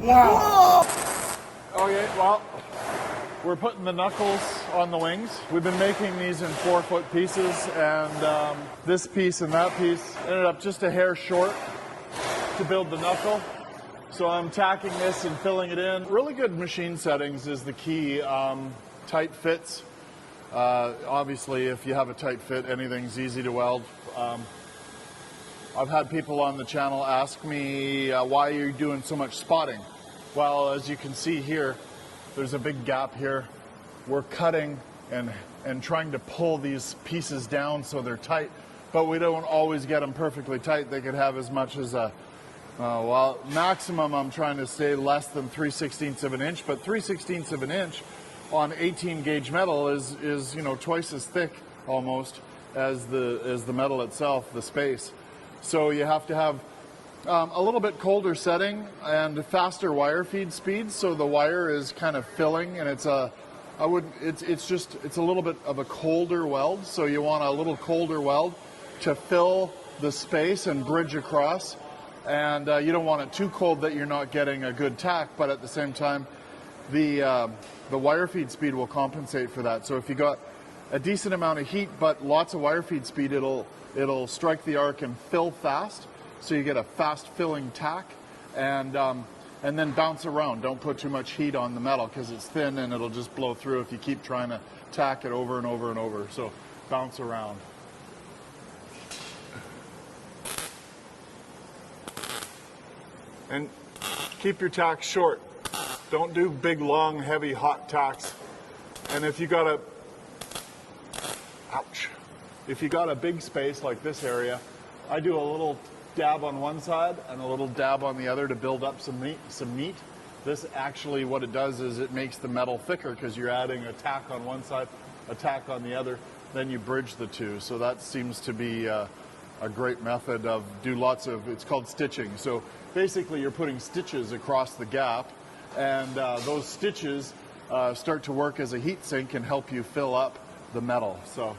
Wow! Okay, well, we're putting the knuckles on the wings. We've been making these in 4-foot pieces, and this piece and that piece ended up just a hair short to build the knuckle. So I'm tacking this and filling it in. Really good machine settings is the key. Tight fits. Obviously, if you have a tight fit, anything's easy to weld. I've had people on the channel ask me, why are you doing so much spotting? Well, as you can see here, there's a big gap here. We're cutting and trying to pull these pieces down so they're tight, but we don't always get them perfectly tight. They could have as much as a, well, maximum I'm trying to stay less than 3/16 of an inch, but 3/16 of an inch on 18 gauge metal is you know, twice as thick almost as the metal itself, the space. So you have to have a little bit colder setting and faster wire feed speed, so the wire is kind of filling, and it's a little bit of a colder weld. So you want a little colder weld to fill the space and bridge across, and you don't want it too cold that you're not getting a good tack, but at the same time the wire feed speed will compensate for that. So if you got a decent amount of heat but lots of wire feed speed, it'll strike the arc and fill fast, so you get a fast filling tack, and then bounce around. Don't put too much heat on the metal because it's thin and it'll just blow through if you keep trying to tack it over and over and over. So bounce around. And keep your tacks short. Don't do big, long, heavy, hot tacks. And if you got a, ouch, if you got a big space like this area, I do a little dab on one side and a little dab on the other to build up some meat. This actually, what it does is it makes the metal thicker because you're adding a tack on one side, a tack on the other, then you bridge the two. So that seems to be a great method of it's called stitching. So basically you're putting stitches across the gap, and those stitches start to work as a heat sink and help you fill up the metal. So